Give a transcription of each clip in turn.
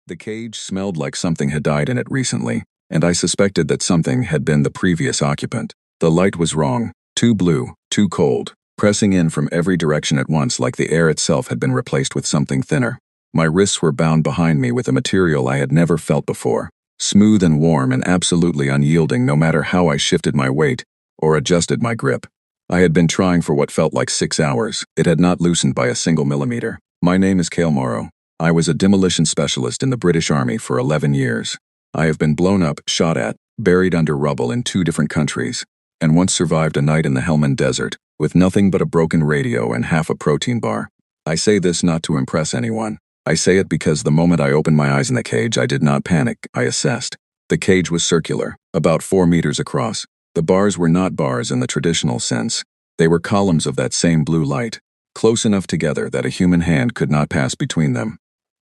The cage smelled like something had died in it recently, and I suspected that something had been the previous occupant. The light was wrong, too blue, too cold, pressing in from every direction at once like the air itself had been replaced with something thinner. My wrists were bound behind me with a material I had never felt before, smooth and warm and absolutely unyielding no matter how I shifted my weight or adjusted my grip. I had been trying for what felt like 6 hours. It had not loosened by a single millimeter. My name is Cale Morrow. I was a demolition specialist in the British Army for 11 years. I have been blown up, shot at, buried under rubble in 2 different countries, and once survived a night in the Helmand Desert with nothing but a broken radio and half a protein bar. I say this not to impress anyone. I say it because the moment I opened my eyes in the cage, I did not panic. I assessed. The cage was circular, about 4 meters across. The bars were not bars in the traditional sense. They were columns of that same blue light, close enough together that a human hand could not pass between them.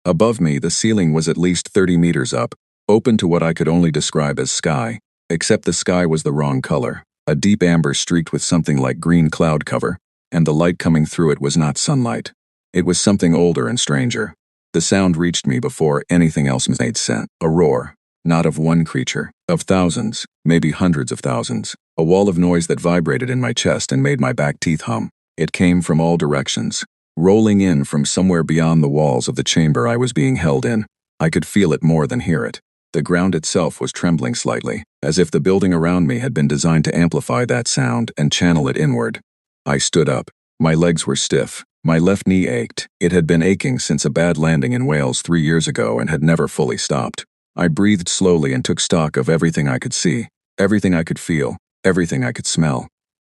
Above me, the ceiling was at least 30 meters up, open to what I could only describe as sky, except the sky was the wrong color, a deep amber streaked with something like green cloud cover, and the light coming through it was not sunlight. It was something older and stranger. The sound reached me before anything else made sense. A roar, not of one creature, of thousands, maybe hundreds of thousands. A wall of noise that vibrated in my chest and made my back teeth hum. It came from all directions, rolling in from somewhere beyond the walls of the chamber I was being held in. I could feel it more than hear it. The ground itself was trembling slightly, as if the building around me had been designed to amplify that sound and channel it inward. I stood up. My legs were stiff. My left knee ached. It had been aching since a bad landing in Wales 3 years ago and had never fully stopped. I breathed slowly and took stock of everything I could see, everything I could feel, everything I could smell.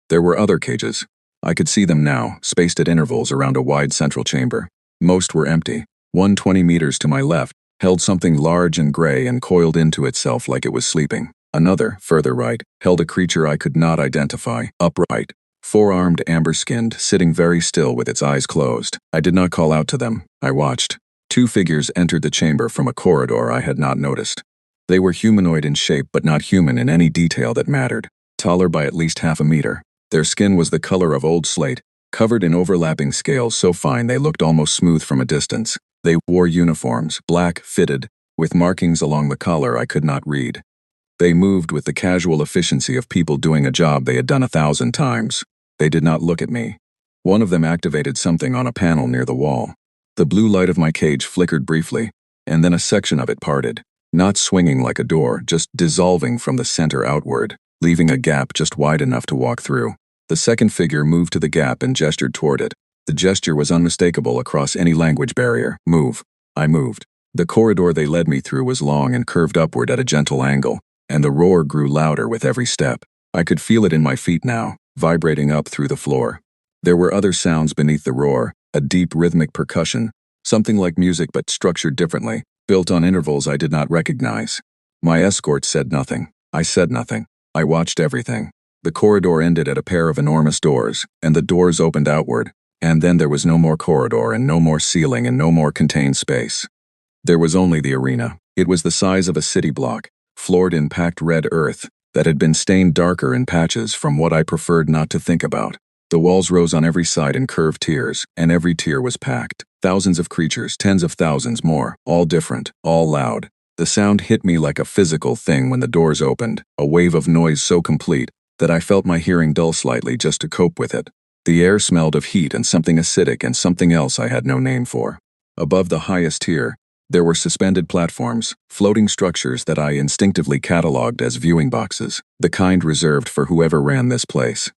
There were other cages. I could see them now, spaced at intervals around a wide central chamber. Most were empty. One 20 meters to my left held something large and gray and coiled into itself like it was sleeping. Another, further right, held a creature I could not identify, upright, 4-armed, amber-skinned, sitting very still with its eyes closed. I did not call out to them. I watched. 2 figures entered the chamber from a corridor I had not noticed. They were humanoid in shape but not human in any detail that mattered, taller by at least half a meter. Their skin was the color of old slate, covered in overlapping scales so fine they looked almost smooth from a distance. They wore uniforms, black, fitted, with markings along the collar I could not read. They moved with the casual efficiency of people doing a job they had done 1,000 times. They did not look at me. One of them activated something on a panel near the wall. The blue light of my cage flickered briefly, and then a section of it parted, not swinging like a door, just dissolving from the center outward, leaving a gap just wide enough to walk through. The second figure moved to the gap and gestured toward it. The gesture was unmistakable across any language barrier. Move. I moved. The corridor they led me through was long and curved upward at a gentle angle, and the roar grew louder with every step. I could feel it in my feet now, vibrating up through the floor. There were other sounds beneath the roar, a deep rhythmic percussion, something like music but structured differently, built on intervals I did not recognize. My escort said nothing. I said nothing. I watched everything. The corridor ended at a pair of enormous doors, and the doors opened outward, and then there was no more corridor and no more ceiling and no more contained space. There was only the arena. It was the size of a city block, floored in packed red earth that had been stained darker in patches from what I preferred not to think about. The walls rose on every side in curved tiers, and every tier was packed. Thousands of creatures, tens of thousands more, all different, all loud. The sound hit me like a physical thing when the doors opened, a wave of noise so complete that I felt my hearing dull slightly just to cope with it. The air smelled of heat and something acidic and something else I had no name for. Above the highest tier, there were suspended platforms, floating structures that I instinctively catalogued as viewing boxes, the kind reserved for whoever ran this place.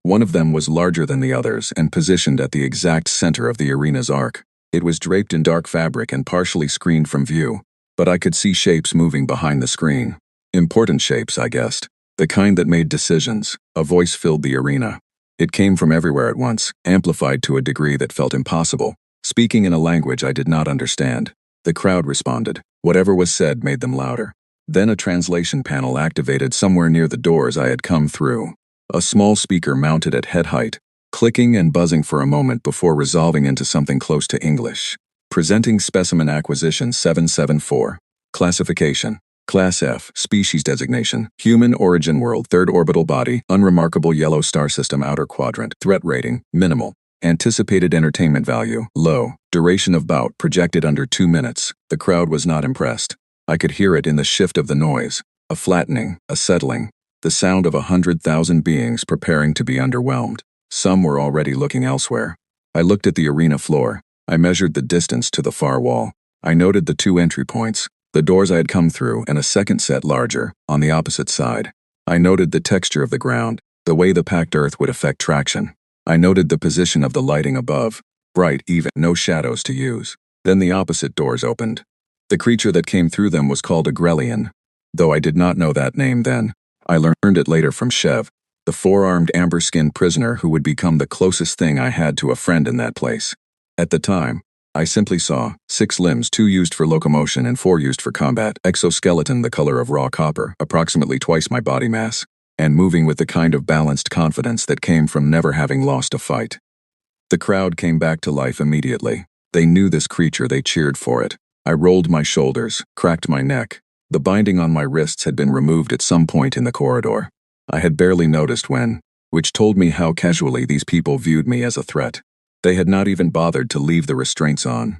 One of them was larger than the others and positioned at the exact center of the arena's arc. It was draped in dark fabric and partially screened from view, but I could see shapes moving behind the screen. Important shapes, I guessed. The kind that made decisions. A voice filled the arena. It came from everywhere at once, amplified to a degree that felt impossible, speaking in a language I did not understand. The crowd responded. Whatever was said made them louder. Then a translation panel activated somewhere near the doors I had come through. A small speaker mounted at head height, clicking and buzzing for a moment before resolving into something close to English. Presenting Specimen Acquisition 774. Classification. Class F, Species Designation, Human Origin World, Third Orbital Body, Unremarkable Yellow Star System Outer Quadrant, Threat Rating, Minimal. Anticipated Entertainment Value, Low. Duration of bout projected under 2 minutes. The crowd was not impressed. I could hear it in the shift of the noise, a flattening, a settling, the sound of 100,000 beings preparing to be underwhelmed. Some were already looking elsewhere. I looked at the arena floor. I measured the distance to the far wall. I noted the 2 entry points, the doors I had come through, and a second set larger, on the opposite side. I noted the texture of the ground, the way the packed earth would affect traction. I noted the position of the lighting above, bright even, no shadows to use. Then the opposite doors opened. The creature that came through them was called a Grellian. Though I did not know that name then, I learned it later from Chev, the 4-armed amber-skinned prisoner who would become the closest thing I had to a friend in that place. At the time, I simply saw 6 limbs, 2 used for locomotion and 4 used for combat, exoskeleton the color of raw copper, approximately twice my body mass, and moving with the kind of balanced confidence that came from never having lost a fight. The crowd came back to life immediately. They knew this creature, they cheered for it. I rolled my shoulders, cracked my neck. The binding on my wrists had been removed at some point in the corridor. I had barely noticed when, which told me how casually these people viewed me as a threat. They had not even bothered to leave the restraints on.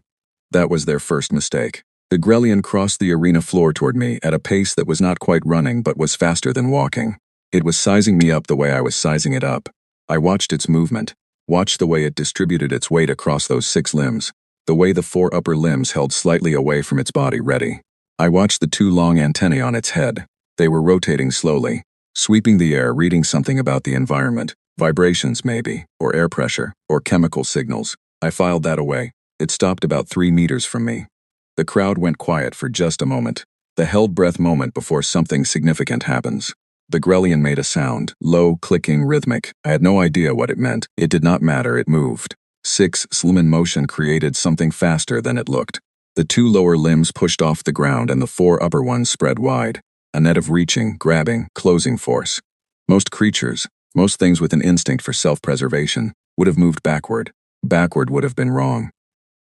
That was their first mistake. The Grellian crossed the arena floor toward me at a pace that was not quite running but was faster than walking. It was sizing me up the way I was sizing it up. I watched its movement, watched the way it distributed its weight across those 6 limbs, the way the 4 upper limbs held slightly away from its body ready. I watched the 2 long antennae on its head. They were rotating slowly, sweeping the air, reading something about the environment, vibrations maybe, or air pressure, or chemical signals. I filed that away. It stopped about 3 meters from me. The crowd went quiet for just a moment, the held breath moment before something significant happens. The Grellian made a sound, low, clicking, rhythmic. I had no idea what it meant. It did not matter, it moved. 6 slim in motion created something faster than it looked. The 2 lower limbs pushed off the ground and the 4 upper ones spread wide. A net of reaching, grabbing, closing force. Most creatures, most things with an instinct for self-preservation, would have moved backward. Backward would have been wrong.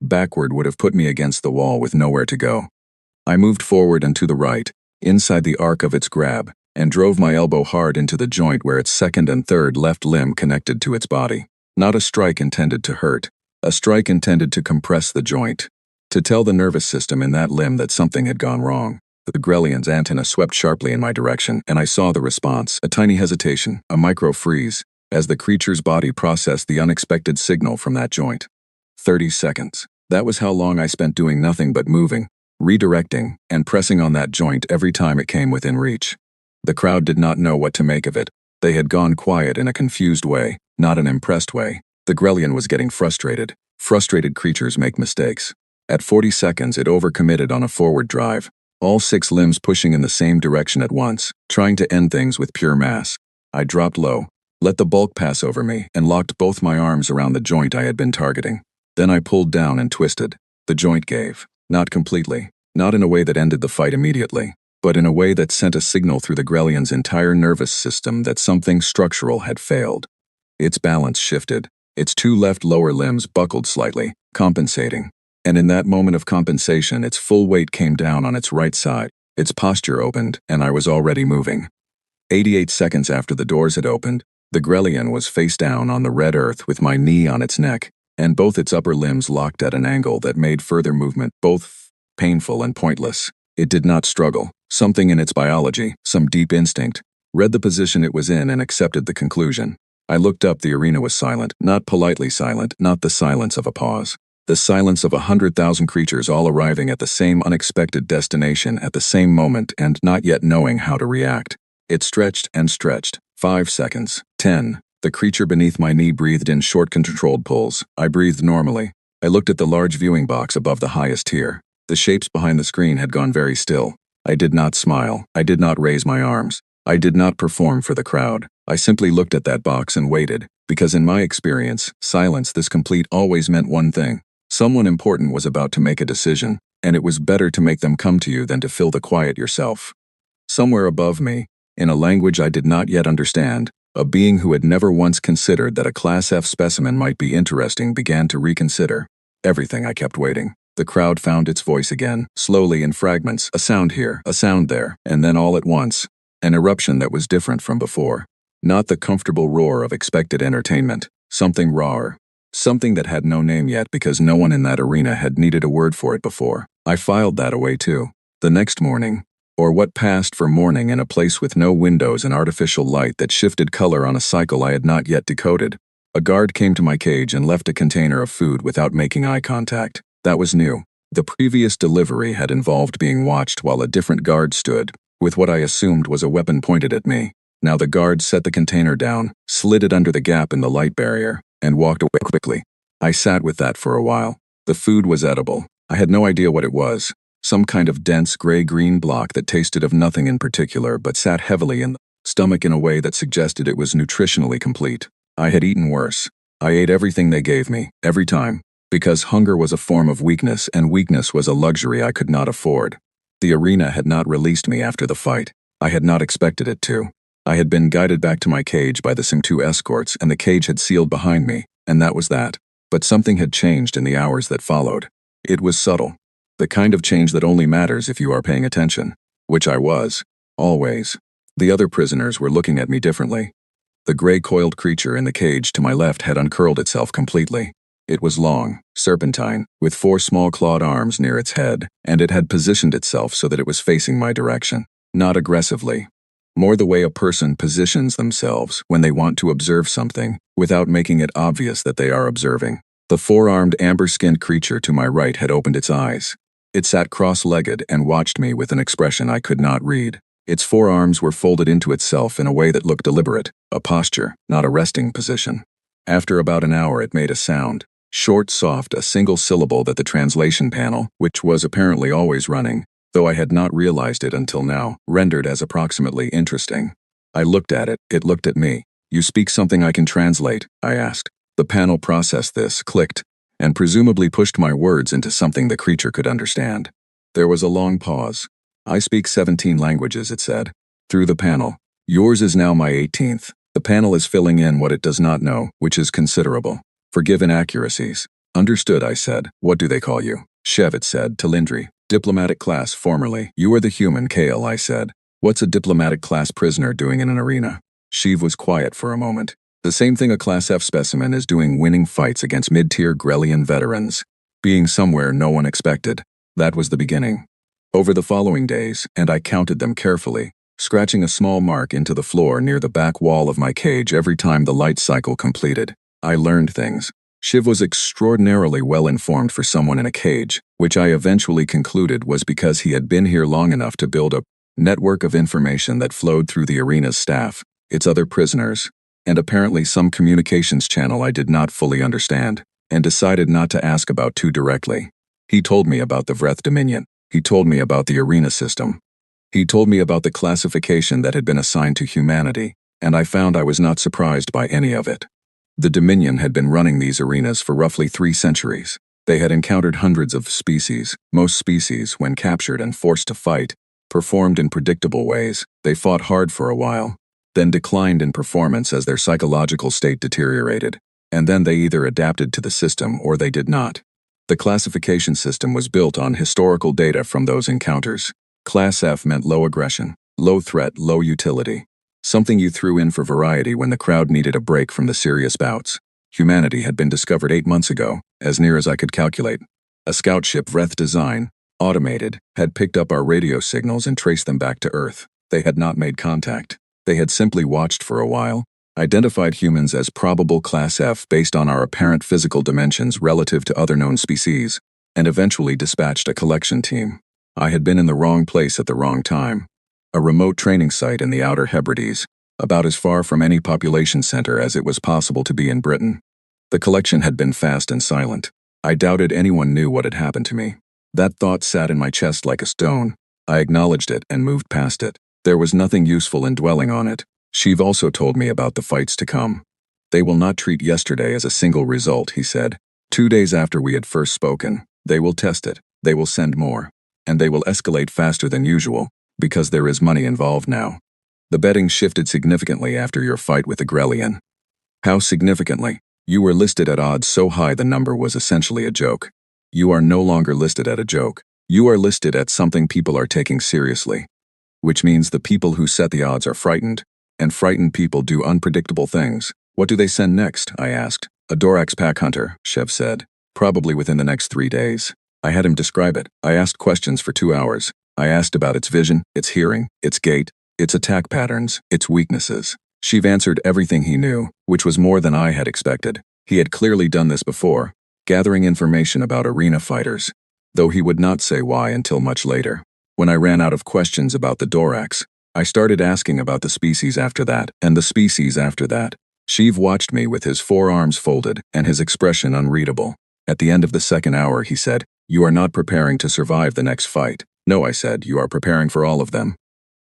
Backward would have put me against the wall with nowhere to go. I moved forward and to the right, inside the arc of its grab, and drove my elbow hard into the joint where its second and third left limb connected to its body. Not a strike intended to hurt. A strike intended to compress the joint. To tell the nervous system in that limb that something had gone wrong. The Grellian's antenna swept sharply in my direction, and I saw the response, a tiny hesitation, a micro-freeze, as the creature's body processed the unexpected signal from that joint. 30 seconds. That was how long I spent doing nothing but moving, redirecting, and pressing on that joint every time it came within reach. The crowd did not know what to make of it. They had gone quiet in a confused way, not an impressed way. The Grellian was getting frustrated. Frustrated creatures make mistakes. At 40 seconds, it overcommitted on a forward drive. All 6 limbs pushing in the same direction at once, trying to end things with pure mass. I dropped low, let the bulk pass over me, and locked both my arms around the joint I had been targeting. Then I pulled down and twisted. The joint gave. Not completely. Not in a way that ended the fight immediately, but in a way that sent a signal through the Grellian's entire nervous system that something structural had failed. Its balance shifted. Its 2 left lower limbs buckled slightly, compensating. And in that moment of compensation, its full weight came down on its right side. Its posture opened, and I was already moving. 88 seconds after the doors had opened, the Grellian was face down on the red earth with my knee on its neck, and both its upper limbs locked at an angle that made further movement both painful and pointless. It did not struggle. Something in its biology, some deep instinct, read the position it was in and accepted the conclusion. I looked up. The arena was silent, not politely silent, not the silence of a pause. The silence of 100,000 creatures all arriving at the same unexpected destination at the same moment and not yet knowing how to react. It stretched and stretched. 5 seconds. 10. The creature beneath my knee breathed in short controlled pulls. I breathed normally. I looked at the large viewing box above the highest tier. The shapes behind the screen had gone very still. I did not smile. I did not raise my arms. I did not perform for the crowd. I simply looked at that box and waited, because in my experience, silence this complete always meant one thing. Someone important was about to make a decision, and it was better to make them come to you than to fill the quiet yourself. Somewhere above me, in a language I did not yet understand, a being who had never once considered that a Class F specimen might be interesting began to reconsider. Everything. I kept waiting. The crowd found its voice again, slowly in fragments, a sound here, a sound there, and then all at once, an eruption that was different from before. Not the comfortable roar of expected entertainment, something rawer. Something that had no name yet because no one in that arena had needed a word for it before. I filed that away too. The next morning, or what passed for morning in a place with no windows and artificial light that shifted color on a cycle I had not yet decoded, a guard came to my cage and left a container of food without making eye contact. That was new. The previous delivery had involved being watched while a different guard stood, with what I assumed was a weapon pointed at me. Now the guard set the container down, slid it under the gap in the light barrier, and walked away quickly. I sat with that for a while. The food was edible. I had no idea what it was. Some kind of dense gray-green block that tasted of nothing in particular but sat heavily in the stomach in a way that suggested it was nutritionally complete. I had eaten worse. I ate everything they gave me, every time, because hunger was a form of weakness and weakness was a luxury I could not afford. The arena had not released me after the fight. I had not expected it to. I had been guided back to my cage by the Sim2 escorts and the cage had sealed behind me, and that was that. But something had changed in the hours that followed. It was subtle. The kind of change that only matters if you are paying attention. Which I was. Always. The other prisoners were looking at me differently. The gray-coiled creature in the cage to my left had uncurled itself completely. It was long, serpentine, with 4 small clawed arms near its head, and it had positioned itself so that it was facing my direction. Not aggressively. More the way a person positions themselves when they want to observe something, without making it obvious that they are observing. The 4-armed amber-skinned creature to my right had opened its eyes. It sat cross-legged and watched me with an expression I could not read. Its 4 arms were folded into itself in a way that looked deliberate, a posture, not a resting position. After about an hour it made a sound, short, soft, a single syllable that the translation panel, which was apparently always running, though I had not realized it until now, rendered as approximately interesting. I looked at it, it looked at me. "You speak something I can translate?" I asked. The panel processed this, clicked, and presumably pushed my words into something the creature could understand. There was a long pause. "I speak 17 languages," it said. Through the panel. "Yours is now my 18th. The panel is filling in what it does not know, which is considerable. Forgive inaccuracies." "Understood," I said. "What do they call you?" "Chev," it said, "Talindri. Diplomatic class, formerly." "You are the human, Kale," I said. "What's a diplomatic class prisoner doing in an arena?" Sheev was quiet for a moment. "The same thing a Class F specimen is doing, winning fights against mid-tier Grellian veterans. Being somewhere no one expected." That was the beginning. Over the following days, and I counted them carefully, scratching a small mark into the floor near the back wall of my cage every time the light cycle completed, I learned things. Shiv was extraordinarily well informed for someone in a cage, which I eventually concluded was because he had been here long enough to build a network of information that flowed through the arena's staff, its other prisoners, and apparently some communications channel I did not fully understand, and decided not to ask about too directly. He told me about the Vreth Dominion. He told me about the arena system. He told me about the classification that had been assigned to humanity, and I found I was not surprised by any of it. The Dominion had been running these arenas for roughly 3 centuries. They had encountered hundreds of species. Most species, when captured and forced to fight, performed in predictable ways. They fought hard for a while, then declined in performance as their psychological state deteriorated, and then they either adapted to the system or they did not. The classification system was built on historical data from those encounters. Class F meant low aggression, low threat, low utility. Something you threw in for variety when the crowd needed a break from the serious bouts. Humanity had been discovered 8 months ago, as near as I could calculate. A scout ship, Vreth design, automated, had picked up our radio signals and traced them back to Earth. They had not made contact. They had simply watched for a while, identified humans as probable Class F based on our apparent physical dimensions relative to other known species, and eventually dispatched a collection team. I had been in the wrong place at the wrong time. A remote training site in the Outer Hebrides, about as far from any population center as it was possible to be in Britain. The collection had been fast and silent. I doubted anyone knew what had happened to me. That thought sat in my chest like a stone. I acknowledged it and moved past it. There was nothing useful in dwelling on it. Sheev also told me about the fights to come. "They will not treat yesterday as a single result," he said. 2 days after we had first spoken, they will test it, they will send more, and they will escalate faster than usual, because there is money involved now. The betting shifted significantly after your fight with the Grellian. How significantly? You were listed at odds so high the number was essentially a joke. You are no longer listed at a joke. You are listed at something people are taking seriously. Which means the people who set the odds are frightened, and frightened people do unpredictable things. "What do they send next?" I asked. "A Dorax pack hunter," Chev said. "Probably within the next 3 days. I had him describe it. I asked questions for 2 hours. I asked about its vision, its hearing, its gait, its attack patterns, its weaknesses. Sheev answered everything he knew, which was more than I had expected. He had clearly done this before, gathering information about arena fighters, though he would not say why until much later. When I ran out of questions about the Dorax, I started asking about the species after that, and the species after that. Sheev watched me with his forearms folded and his expression unreadable. At the end of the second hour, he said, "You are not preparing to survive the next fight." "No," I said, "you are preparing for all of them."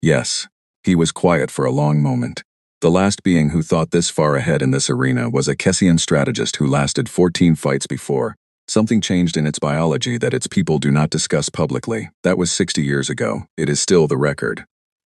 "Yes." He was quiet for a long moment. The last being who thought this far ahead in this arena was a Kessian strategist who lasted 14 fights before. Something changed in its biology that its people do not discuss publicly. That was 60 years ago. It is still the record.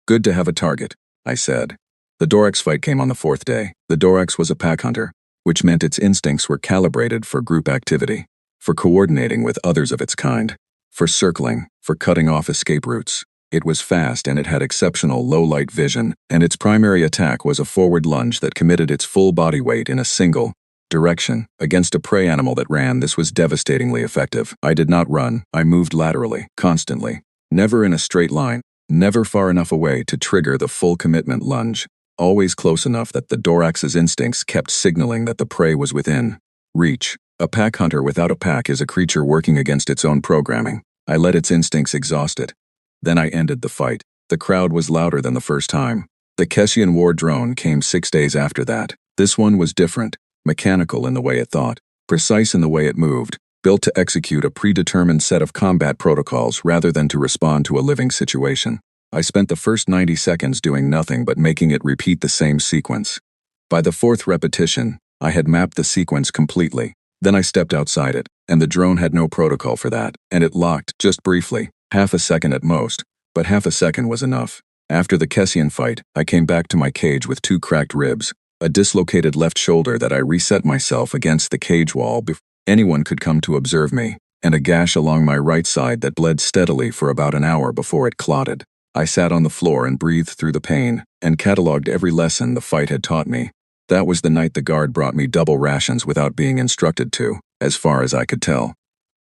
"Good to have a target," I said. The Dorax fight came on the 4th day. The Dorax was a pack hunter, which meant its instincts were calibrated for group activity, for coordinating with others of its kind, for circling, for cutting off escape routes. It was fast and it had exceptional low-light vision, and its primary attack was a forward lunge that committed its full body weight in a single direction. Against a prey animal that ran, this was devastatingly effective. I did not run. I moved laterally, constantly. Never in a straight line, never far enough away to trigger the full commitment lunge. Always close enough that the Dorax's instincts kept signaling that the prey was within reach. A pack hunter without a pack is a creature working against its own programming. I let its instincts exhaust it. Then I ended the fight. The crowd was louder than the first time. The Kessian war drone came 6 days after that. This one was different, mechanical in the way it thought, precise in the way it moved, built to execute a predetermined set of combat protocols rather than to respond to a living situation. I spent the first 90 seconds doing nothing but making it repeat the same sequence. By the 4th repetition, I had mapped the sequence completely. Then I stepped outside it, and the drone had no protocol for that, and it locked, just briefly, half a second at most, but half a second was enough. After the Kessian fight, I came back to my cage with 2 cracked ribs, a dislocated left shoulder that I reset myself against the cage wall before anyone could come to observe me, and a gash along my right side that bled steadily for about an hour before it clotted. I sat on the floor and breathed through the pain, and catalogued every lesson the fight had taught me. That was the night the guard brought me double rations without being instructed to, as far as I could tell.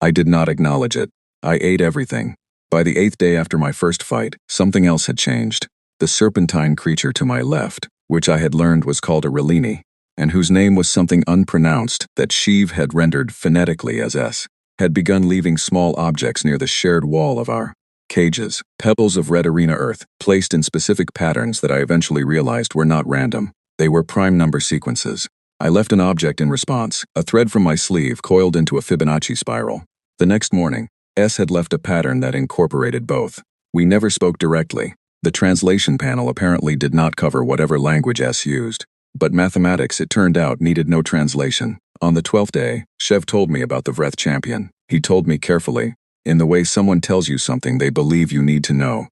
I did not acknowledge it. I ate everything. By the 8th day after my first fight, something else had changed. The serpentine creature to my left, which I had learned was called a Relini, and whose name was something unpronounced that Sheev had rendered phonetically as S, had begun leaving small objects near the shared wall of our cages, pebbles of red arena earth, placed in specific patterns that I eventually realized were not random. They were prime number sequences. I left an object in response, a thread from my sleeve coiled into a Fibonacci spiral. The next morning, S had left a pattern that incorporated both. We never spoke directly. The translation panel apparently did not cover whatever language S used. But mathematics, it turned out, needed no translation. On the 12th day, Shev told me about the Vreth champion. He told me carefully, in the way someone tells you something they believe you need to know,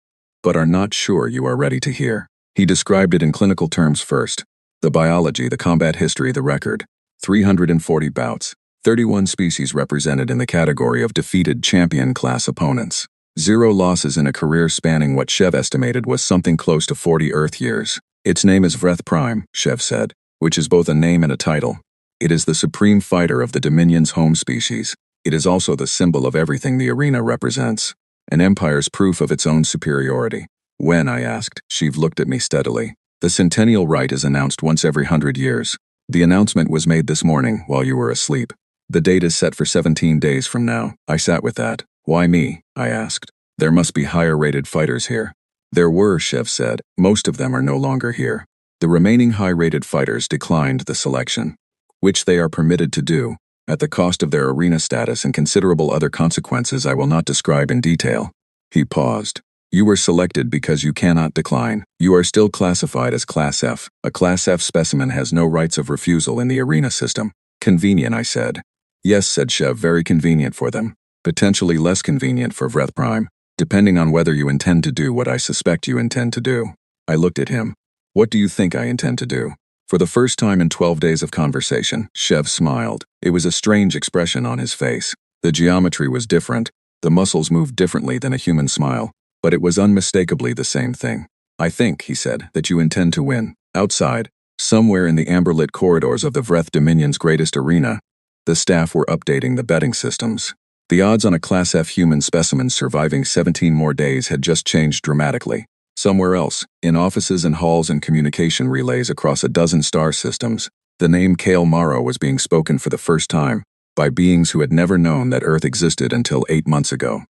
but are not sure you are ready to hear. He described it in clinical terms first. The biology, the combat history, the record. 340 bouts. 31 species represented in the category of defeated champion-class opponents. 0 losses in a career spanning what Shev estimated was something close to 40 Earth years. Its name is Vreth Prime, Shev said, which is both a name and a title. It is the supreme fighter of the Dominion's home species. It is also the symbol of everything the arena represents. An empire's proof of its own superiority. When, I asked, Sheev looked at me steadily. The centennial rite is announced once every 100 years. The announcement was made this morning while you were asleep. The date is set for 17 days from now. I sat with that. Why me? I asked. There must be higher-rated fighters here. There were, Shev said. Most of them are no longer here. The remaining high-rated fighters declined the selection, which they are permitted to do, at the cost of their arena status and considerable other consequences I will not describe in detail. He paused. You were selected because you cannot decline. You are still classified as Class F. A Class F specimen has no rights of refusal in the arena system. Convenient, I said. Yes, said Shev, very convenient for them. Potentially less convenient for Vreth Prime, depending on whether you intend to do what I suspect you intend to do. I looked at him. What do you think I intend to do? For the first time in 12 days of conversation, Shev smiled. It was a strange expression on his face. The geometry was different. The muscles moved differently than a human smile. But it was unmistakably the same thing. I think, he said, that you intend to win. Outside, somewhere in the amber-lit corridors of the Vreth Dominion's greatest arena, the staff were updating the betting systems. The odds on a Class F human specimen surviving 17 more days had just changed dramatically. Somewhere else, in offices and halls and communication relays across a dozen star systems, the name Kale Morrow was being spoken for the first time, by beings who had never known that Earth existed until 8 months ago.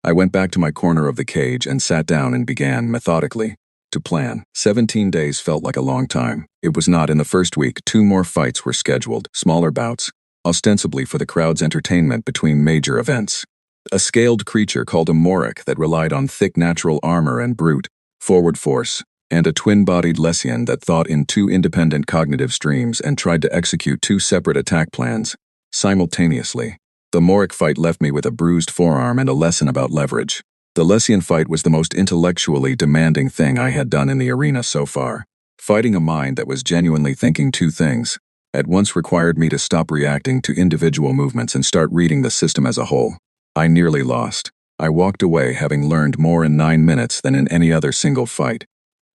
I went back to my corner of the cage and sat down and began, methodically, to plan. 17 days felt like a long time. It was not. In the first week, 2 more fights were scheduled, smaller bouts, ostensibly for the crowd's entertainment between major events. A scaled creature called a Morik that relied on thick natural armor and brute forward force, and a twin-bodied Lessian that thought in 2 independent cognitive streams and tried to execute 2 separate attack plans simultaneously. The Morik fight left me with a bruised forearm and a lesson about leverage. The Lessian fight was the most intellectually demanding thing I had done in the arena so far. Fighting a mind that was genuinely thinking 2 things at once required me to stop reacting to individual movements and start reading the system as a whole. I nearly lost. I walked away having learned more in 9 minutes than in any other single fight.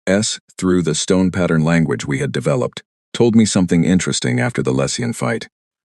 S, through the stone pattern language we had developed, told me something interesting after the Lessian fight.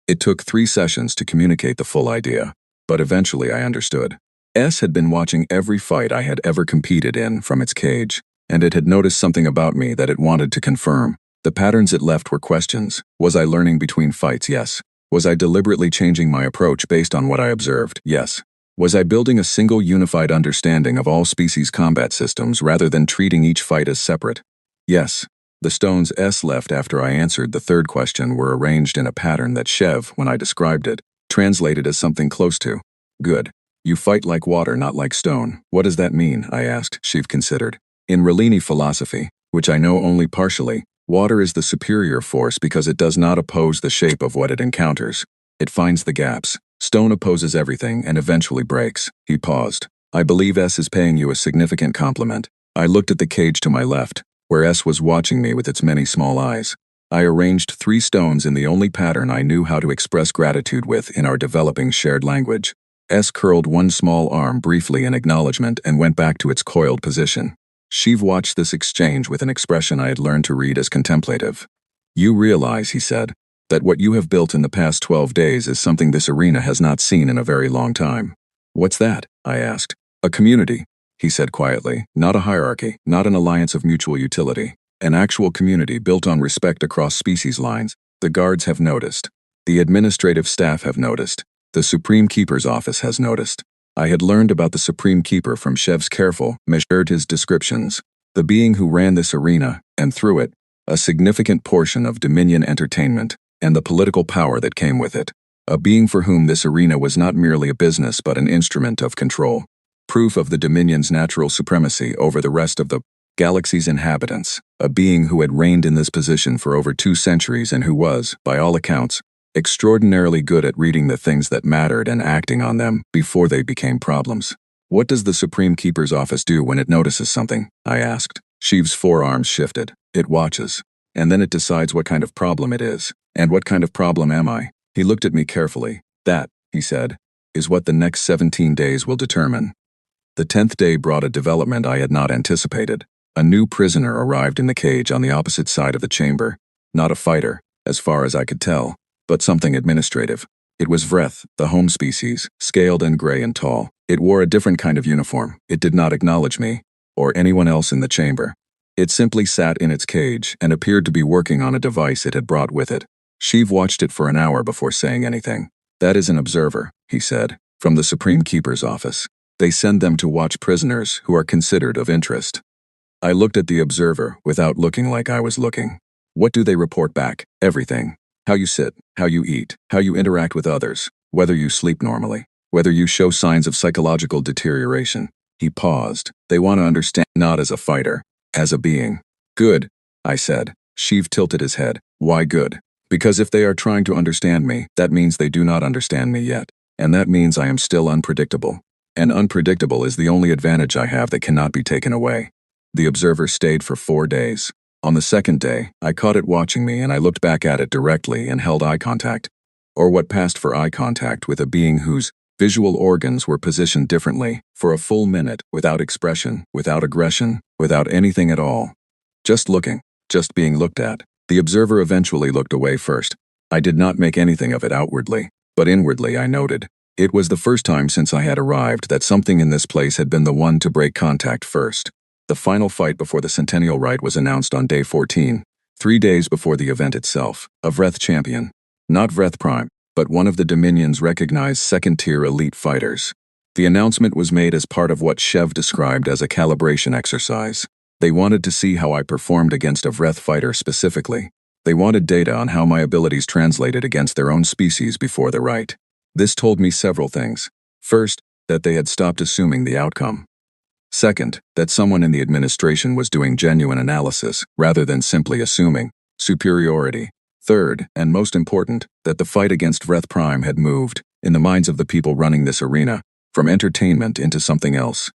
It took 3 sessions to communicate the full idea, but eventually I understood. S had been watching every fight I had ever competed in from its cage, and it had noticed something about me that it wanted to confirm. The patterns it left were questions. Was I learning between fights? Yes. Was I deliberately changing my approach based on what I observed? Yes. Was I building a single unified understanding of all species combat systems rather than treating each fight as separate? Yes. The stones S left after I answered the 3rd question were arranged in a pattern that Chev, when I described it, translated as something close to. Good. You fight like water, not like stone. What does that mean? I asked. Shev considered. In Relini philosophy, which I know only partially, water is the superior force because it does not oppose the shape of what it encounters. It finds the gaps. Stone opposes everything and eventually breaks. He paused. I believe S is paying you a significant compliment. I looked at the cage to my left, where S was watching me with its many small eyes. I arranged 3 stones in the only pattern I knew how to express gratitude with in our developing shared language. S curled one small arm briefly in acknowledgement and went back to its coiled position. Sheev watched this exchange with an expression I had learned to read as contemplative. You realize, he said, that what you have built in the past 12 days is something this arena has not seen in a very long time. What's that? I asked. A community, he said quietly, not a hierarchy, not an alliance of mutual utility. An actual community built on respect across species lines. The guards have noticed. The administrative staff have noticed. The Supreme Keeper's office has noticed. I had learned about the Supreme Keeper from Chev's careful, measured his descriptions. The being who ran this arena, and through it, a significant portion of Dominion entertainment, and the political power that came with it. A being for whom this arena was not merely a business but an instrument of control. Proof of the Dominion's natural supremacy over the rest of the galaxy's inhabitants. A being who had reigned in this position for over 2 centuries and who was, by all accounts, extraordinarily good at reading the things that mattered and acting on them before they became problems. What does the Supreme Keeper's office do when it notices something? I asked. Sheev's forearms shifted. It watches. And then it decides what kind of problem it is. And what kind of problem am I? He looked at me carefully. That, he said, is what the next 17 days will determine. The 10th day brought a development I had not anticipated. A new prisoner arrived in the cage on the opposite side of the chamber. Not a fighter, as far as I could tell, but something administrative. It was Vreth, the home species, scaled and gray and tall. It wore a different kind of uniform. It did not acknowledge me, or anyone else in the chamber. It simply sat in its cage and appeared to be working on a device it had brought with it. Sheev watched it for an hour before saying anything. That is an observer, he said, from the Supreme Keeper's office. They send them to watch prisoners who are considered of interest. I looked at the observer without looking like I was looking. What do they report back? Everything. How you sit, how you eat, how you interact with others, whether you sleep normally, whether you show signs of psychological deterioration. He paused. They want to understand not as a fighter, as a being. Good, I said. Sheev tilted his head. Why good? Because if they are trying to understand me, that means they do not understand me yet. And that means I am still unpredictable. And unpredictable is the only advantage I have that cannot be taken away. The observer stayed for 4 days. On the 2nd day, I caught it watching me and I looked back at it directly and held eye contact. Or what passed for eye contact with a being whose visual organs were positioned differently, for a full minute, without expression, without aggression, without anything at all. Just looking, just being looked at. The observer eventually looked away first. I did not make anything of it outwardly, but inwardly I noted. It was the first time since I had arrived that something in this place had been the one to break contact first. The final fight before the Centennial Rite was announced on day 14, 3 days before the event itself. A Vreth champion. Not Vreth Prime, but one of the Dominion's recognized second-tier elite fighters. The announcement was made as part of what Shev described as a calibration exercise. They wanted to see how I performed against a Vreth fighter specifically. They wanted data on how my abilities translated against their own species before the rite. This told me several things. First, that they had stopped assuming the outcome. Second, that someone in the administration was doing genuine analysis, rather than simply assuming superiority. Third, and most important, that the fight against Vreth Prime had moved, in the minds of the people running this arena, from entertainment into something else.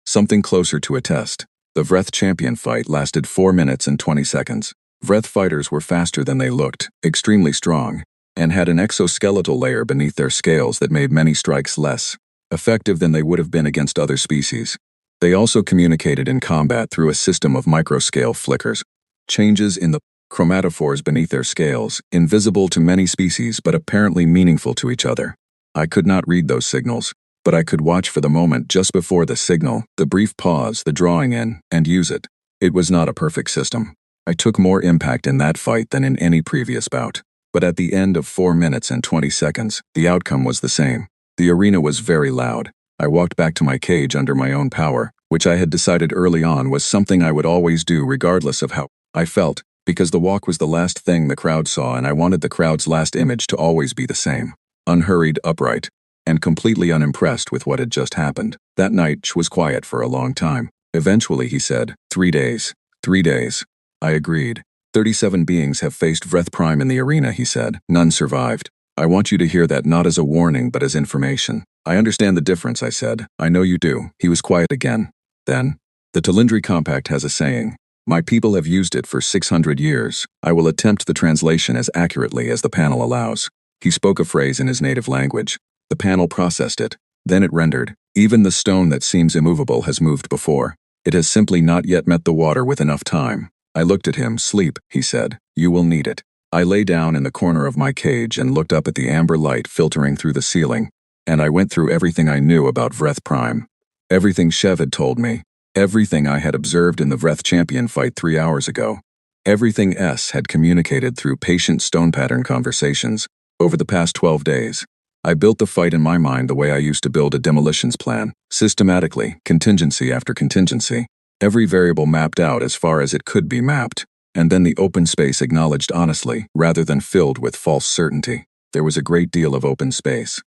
Something closer to a test. The Vreth champion fight lasted 4 minutes and 20 seconds. Vreth fighters were faster than they looked, extremely strong, and had an exoskeletal layer beneath their scales that made many strikes less effective than they would have been against other species. They also communicated in combat through a system of microscale flickers, changes in the chromatophores beneath their scales, invisible to many species but apparently meaningful to each other. I could not read those signals, but I could watch for the moment just before the signal, the brief pause, the drawing in, and use it. It was not a perfect system. I took more impact in that fight than in any previous bout. But at the end of 4 minutes and 20 seconds, the outcome was the same. The arena was very loud. I walked back to my cage under my own power, which I had decided early on was something I would always do regardless of how I felt, because the walk was the last thing the crowd saw and I wanted the crowd's last image to always be the same. Unhurried, upright, and completely unimpressed with what had just happened. That night, Sh was quiet for a long time. Eventually he said, 3 days. 3 days. I agreed. 37 beings have faced Vreth Prime in the arena, he said. None survived. I want you to hear that not as a warning but as information. I understand the difference, I said. I know you do. He was quiet again. Then, the Talindri Compact has a saying. My people have used it for 600 years. I will attempt the translation as accurately as the panel allows. He spoke a phrase in his native language. The panel processed it. Then it rendered. Even the stone that seems immovable has moved before. It has simply not yet met the water with enough time. I looked at him. Sleep, he said. You will need it. I lay down in the corner of my cage and looked up at the amber light filtering through the ceiling, and I went through everything I knew about Vreth Prime. Everything Shev had told me. Everything I had observed in the Vreth champion fight 3 hours ago. Everything S had communicated through patient stone pattern conversations over the past 12 days. I built the fight in my mind the way I used to build a demolitions plan, systematically, contingency after contingency. Every variable mapped out as far as it could be mapped, and then the open space acknowledged honestly, rather than filled with false certainty. There was a great deal of open space.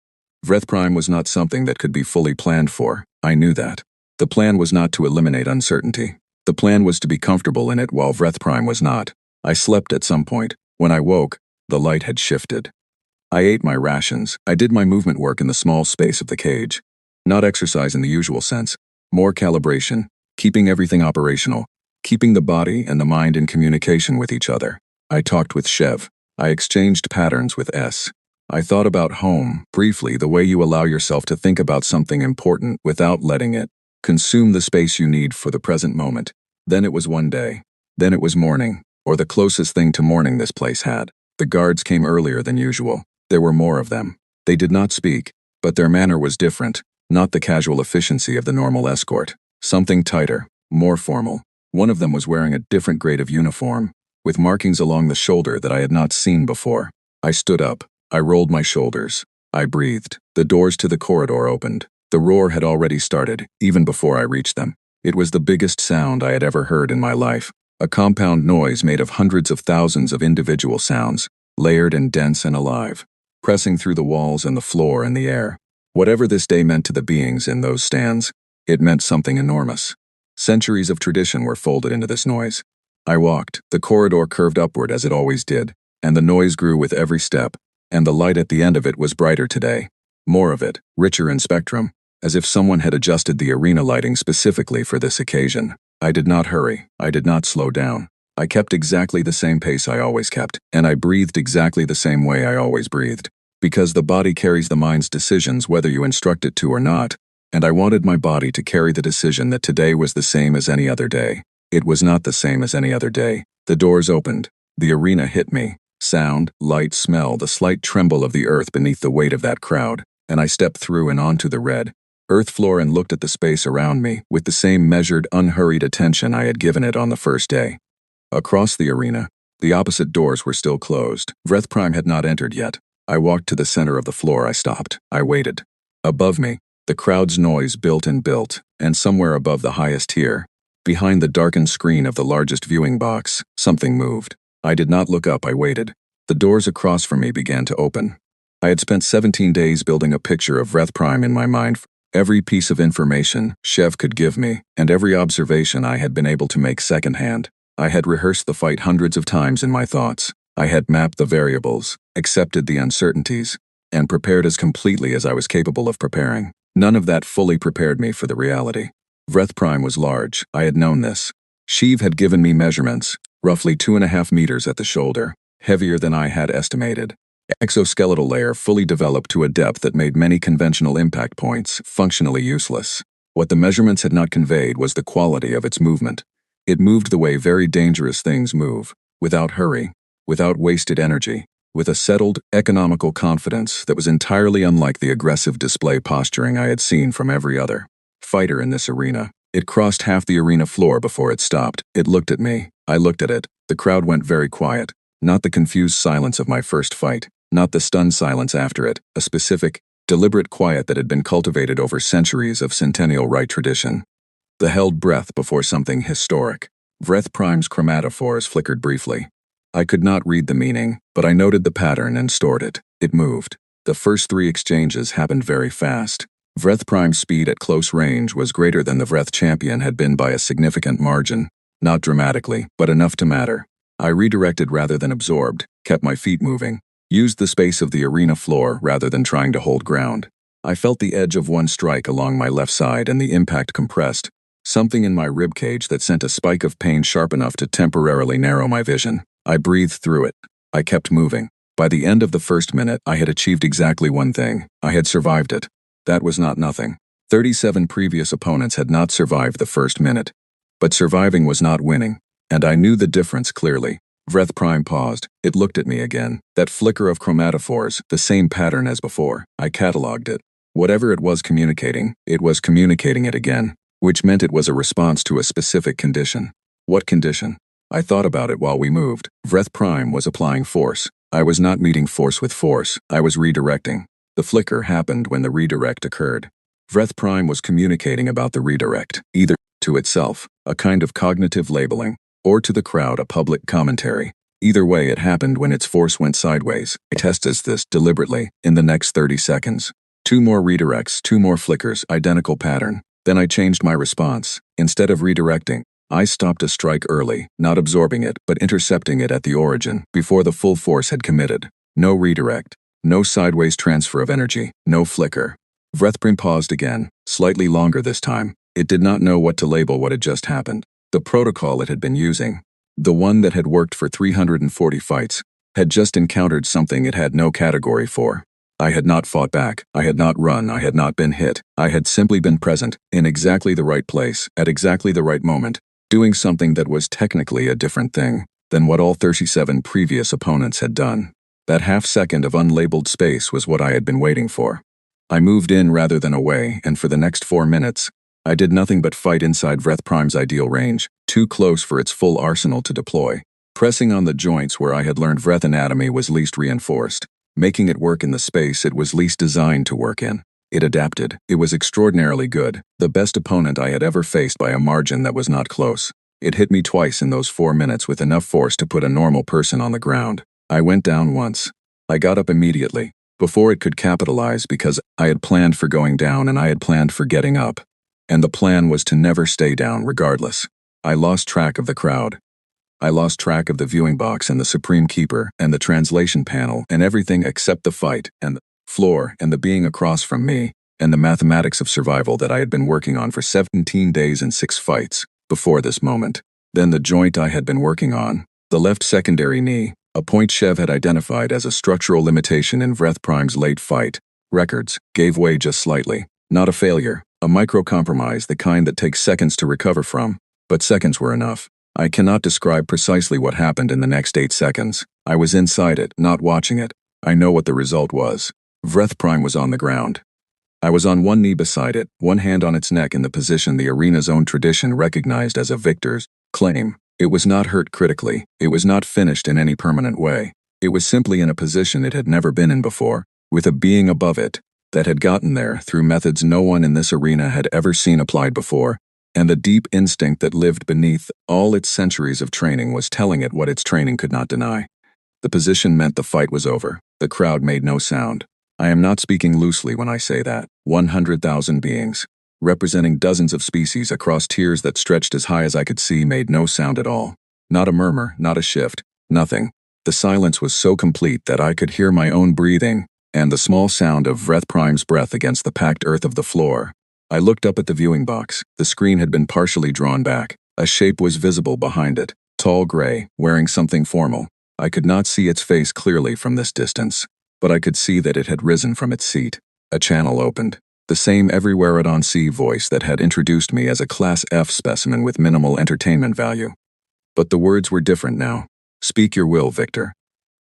Vreth Prime was not something that could be fully planned for. I knew that. The plan was not to eliminate uncertainty. The plan was to be comfortable in it while Vreth Prime was not. I slept at some point. When I woke, the light had shifted. I ate my rations. I did my movement work in the small space of the cage. Not exercise in the usual sense. More calibration. Keeping everything operational, keeping the body and the mind in communication with each other. I talked with Shev. I exchanged patterns with S. I thought about home, briefly, the way you allow yourself to think about something important without letting it consume the space you need for the present moment. Then it was one day. Then it was morning, or the closest thing to morning this place had. The guards came earlier than usual. There were more of them. They did not speak, but their manner was different, not the casual efficiency of the normal escort. Something tighter, more formal. One of them was wearing a different grade of uniform, with markings along the shoulder that I had not seen before. I stood up. I rolled my shoulders. I breathed. The doors to the corridor opened. The roar had already started, even before I reached them. It was the biggest sound I had ever heard in my life. A compound noise made of hundreds of thousands of individual sounds, layered and dense and alive, pressing through the walls and the floor and the air. Whatever this day meant to the beings in those stands, it meant something enormous. Centuries of tradition were folded into this noise. I walked. The corridor curved upward as it always did, and the noise grew with every step, and the light at the end of it was brighter today. More of it, richer in spectrum, as if someone had adjusted the arena lighting specifically for this occasion. I did not hurry. I did not slow down. I kept exactly the same pace I always kept, and I breathed exactly the same way I always breathed. Because the body carries the mind's decisions whether you instruct it to or not, and I wanted my body to carry the decision that today was the same as any other day. It was not the same as any other day. The doors opened. The arena hit me. Sound, light, smell, the slight tremble of the earth beneath the weight of that crowd. and I stepped through and onto the red earth floor and looked at the space around me with the same measured, unhurried attention I had given it on the first day. Across the arena, the opposite doors were still closed. Vreth Prime had not entered yet. I walked to the center of the floor. I stopped. I waited. Above me, the crowd's noise built and built, and somewhere above the highest tier, behind the darkened screen of the largest viewing box, something moved. I did not look up. I waited. The doors across from me began to open. I had spent 17 days building a picture of Vreth Prime in my mind. Every piece of information Shev could give me, and every observation I had been able to make secondhand. I had rehearsed the fight hundreds of times in my thoughts. I had mapped the variables, accepted the uncertainties, and prepared as completely as I was capable of preparing. None of that fully prepared me for the reality. Vreth Prime was large. I had known this. Sheev had given me measurements, roughly 2.5 meters at the shoulder, heavier than I had estimated. Exoskeletal layer fully developed to a depth that made many conventional impact points functionally useless. What the measurements had not conveyed was the quality of its movement. It moved the way very dangerous things move, without hurry, without wasted energy, with a settled, economical confidence that was entirely unlike the aggressive display posturing I had seen from every other fighter in this arena. It crossed half the arena floor before it stopped. It looked at me. I looked at it. The crowd went very quiet. Not the confused silence of my first fight, not the stunned silence after it, a specific, deliberate quiet that had been cultivated over centuries of centennial rite tradition. The held breath before something historic. Vreth Prime's chromatophores flickered briefly. I could not read the meaning, but I noted the pattern and stored it. It moved. The first 3 exchanges happened very fast. Vreth Prime's speed at close range was greater than the Vreth champion had been by a significant margin. Not dramatically, but enough to matter. I redirected rather than absorbed, kept my feet moving, used the space of the arena floor rather than trying to hold ground. I felt the edge of one strike along my left side and the impact compressed. Something in my ribcage that sent a spike of pain sharp enough to temporarily narrow my vision. I breathed through it. I kept moving. By the end of the first minute, I had achieved exactly one thing. I had survived it. That was not nothing. 37 previous opponents had not survived the first minute. But surviving was not winning. And I knew the difference clearly. Vreth Prime paused. It looked at me again. That flicker of chromatophores, the same pattern as before. I cataloged it. Whatever it was communicating it again. Which meant it was a response to a specific condition. What condition? I thought about it while we moved. Vreth Prime was applying force. I was not meeting force with force. I was redirecting. The flicker happened when the redirect occurred. Vreth Prime was communicating about the redirect, either to itself, a kind of cognitive labeling, or to the crowd, a public commentary. Either way, it happened when its force went sideways. I tested this deliberately in the next 30 seconds. 2 more redirects, 2 more flickers, identical pattern. Then I changed my response. Instead of redirecting, I stopped a strike early, not absorbing it, but intercepting it at the origin, before the full force had committed. No redirect, no sideways transfer of energy, no flicker. Vreth Prime paused again, slightly longer this time. It did not know what to label what had just happened. The protocol it had been using, the one that had worked for 340 fights, had just encountered something it had no category for. I had not fought back, I had not run, I had not been hit. I had simply been present, in exactly the right place, at exactly the right moment, doing something that was technically a different thing than what all 37 previous opponents had done. That half-second of unlabeled space was what I had been waiting for. I moved in rather than away, and for the next 4 minutes, I did nothing but fight inside Vreth Prime's ideal range, too close for its full arsenal to deploy, pressing on the joints where I had learned Vreth anatomy was least reinforced. Making it work in the space it was least designed to work in. It adapted. It was extraordinarily good. The best opponent I had ever faced by a margin that was not close. It hit me twice in those 4 minutes with enough force to put a normal person on the ground. I went down once. I got up immediately, before it could capitalize because I had planned for going down and I had planned for getting up. And the plan was to never stay down regardless. I lost track of the crowd. I lost track of the viewing box and the Supreme Keeper and the translation panel and everything except the fight and the floor and the being across from me and the mathematics of survival that I had been working on for 17 days and 6 fights before this moment. Then the joint I had been working on, the left secondary knee, a point Shev had identified as a structural limitation in Vreth Prime's late fight records, gave way just slightly. Not a failure, a micro-compromise, the kind that takes seconds to recover from, but seconds were enough. I cannot describe precisely what happened in the next 8 seconds. I was inside it, not watching it. I know what the result was. Vreth Prime was on the ground. I was on one knee beside it, one hand on its neck in the position the arena's own tradition recognized as a victor's claim. It was not hurt critically. It was not finished in any permanent way. It was simply in a position it had never been in before, with a being above it that had gotten there through methods no one in this arena had ever seen applied before, and the deep instinct that lived beneath all its centuries of training was telling it what its training could not deny. The position meant the fight was over. The crowd made no sound. I am not speaking loosely when I say that. 100,000 beings, representing dozens of species across tiers that stretched as high as I could see, made no sound at all. Not a murmur, not a shift, nothing. The silence was so complete that I could hear my own breathing and the small sound of Vreth Prime's breath against the packed earth of the floor. I looked up at the viewing box. The screen had been partially drawn back. A shape was visible behind it, tall gray, wearing something formal. I could not see its face clearly from this distance, but I could see that it had risen from its seat. A channel opened. The same everywhere at on sea voice that had introduced me as a Class F specimen with minimal entertainment value. But the words were different now. Speak your will, Victor.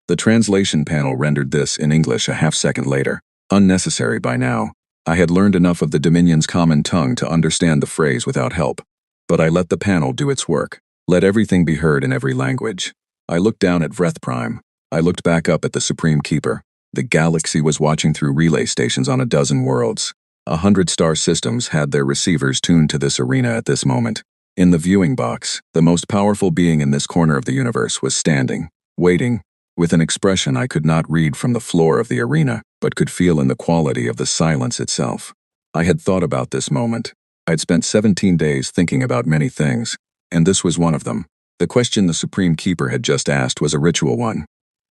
The translation panel rendered this in English a half-second later. Unnecessary by now. I had learned enough of the Dominion's common tongue to understand the phrase without help. But I let the panel do its work. Let everything be heard in every language. I looked down at Vreth Prime. I looked back up at the Supreme Keeper. The galaxy was watching through relay stations on a dozen worlds. 100 star systems had their receivers tuned to this arena at this moment. In the viewing box, the most powerful being in this corner of the universe was standing, waiting, with an expression I could not read from the floor of the arena, but could feel in the quality of the silence itself. I had thought about this moment. I'd spent 17 days thinking about many things, and this was one of them. The question the Supreme Keeper had just asked was a ritual one.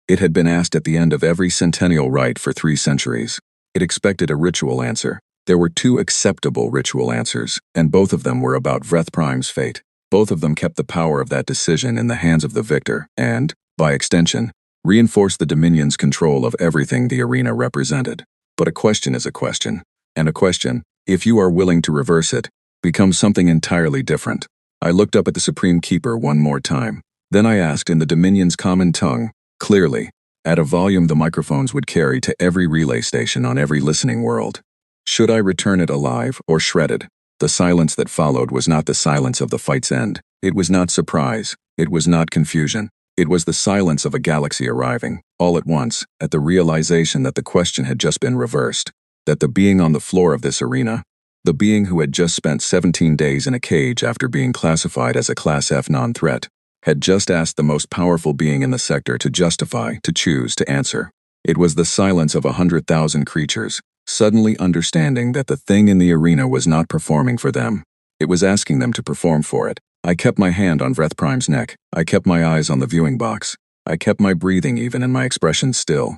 It had been asked at the end of every centennial rite for 3 centuries. It expected a ritual answer. There were 2 acceptable ritual answers, and both of them were about Vreth Prime's fate. Both of them kept the power of that decision in the hands of the victor and, by extension, reinforced the Dominion's control of everything the arena represented. But a question is a question, and a question, if you are willing to reverse it, becomes something entirely different. I looked up at the Supreme Keeper one more time. Then I asked in the Dominion's common tongue, clearly, at a volume the microphones would carry to every relay station on every listening world. Should I return it alive or shredded? The silence that followed was not the silence of the fight's end. It was not surprise. It was not confusion. It was the silence of a galaxy arriving, all at once, at the realization that the question had just been reversed, that the being on the floor of this arena, the being who had just spent 17 days in a cage after being classified as a Class F non-threat, had just asked the most powerful being in the sector to justify, to choose, to answer. It was the silence of 100,000 creatures, suddenly understanding that the thing in the arena was not performing for them. It was asking them to perform for it. I kept my hand on Vreth Prime's neck. I kept my eyes on the viewing box. I kept my breathing even and my expression still.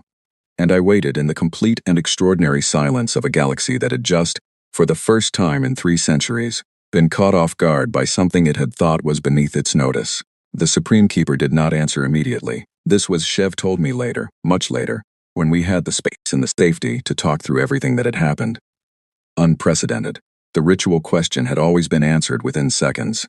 And I waited in the complete and extraordinary silence of a galaxy that had just, for the first time in 3 centuries, been caught off guard by something it had thought was beneath its notice. The Supreme Keeper did not answer immediately. This was Shev told me later, much later, when we had the space and the safety to talk through everything that had happened. Unprecedented. The ritual question had always been answered within seconds,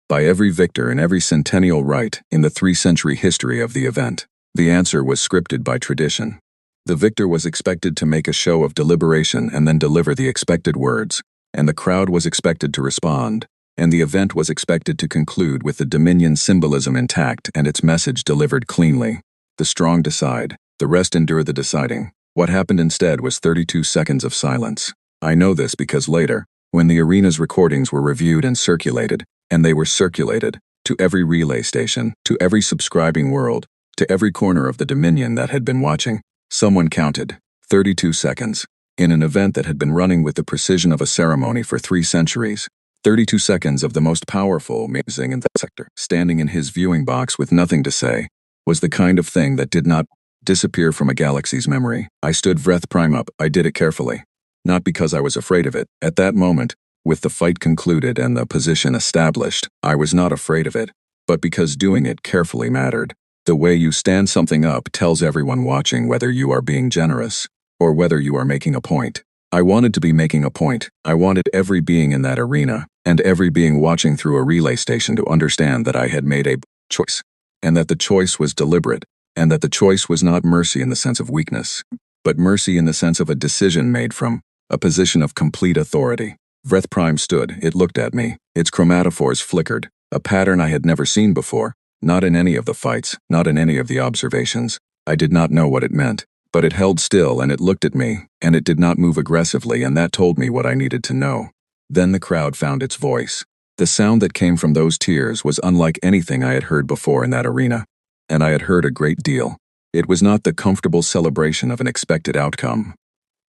by every victor in every centennial rite in the 3-century history of the event. The answer was scripted by tradition. The victor was expected to make a show of deliberation and then deliver the expected words, and the crowd was expected to respond, and the event was expected to conclude with the Dominion symbolism intact and its message delivered cleanly. The strong decide, the rest endure the deciding. What happened instead was 32 seconds of silence. I know this because later, when the arena's recordings were reviewed and circulated, and they were circulated to every relay station, to every subscribing world, to every corner of the Dominion that had been watching, someone counted 32 seconds. In an event that had been running with the precision of a ceremony for 3 centuries, 32 seconds of the most powerful amazing in the sector, standing in his viewing box with nothing to say, was the kind of thing that did not disappear from a galaxy's memory. I stood Vreth Prime up. I did it carefully. Not because I was afraid of it. At that moment, with the fight concluded and the position established, I was not afraid of it, but because doing it carefully mattered. The way you stand something up tells everyone watching whether you are being generous or whether you are making a point. I wanted to be making a point. I wanted every being in that arena and every being watching through a relay station to understand that I had made a choice, and that the choice was deliberate, and that the choice was not mercy in the sense of weakness. but mercy in the sense of a decision made from a position of complete authority. Vreth Prime stood. It looked at me. Its chromatophores flickered, a pattern I had never seen before, not in any of the fights, not in any of the observations. I did not know what it meant, but it held still and it looked at me, and it did not move aggressively, and that told me what I needed to know. Then the crowd found its voice. The sound that came from those tears was unlike anything I had heard before in that arena, and I had heard a great deal. It was not the comfortable celebration of an expected outcome.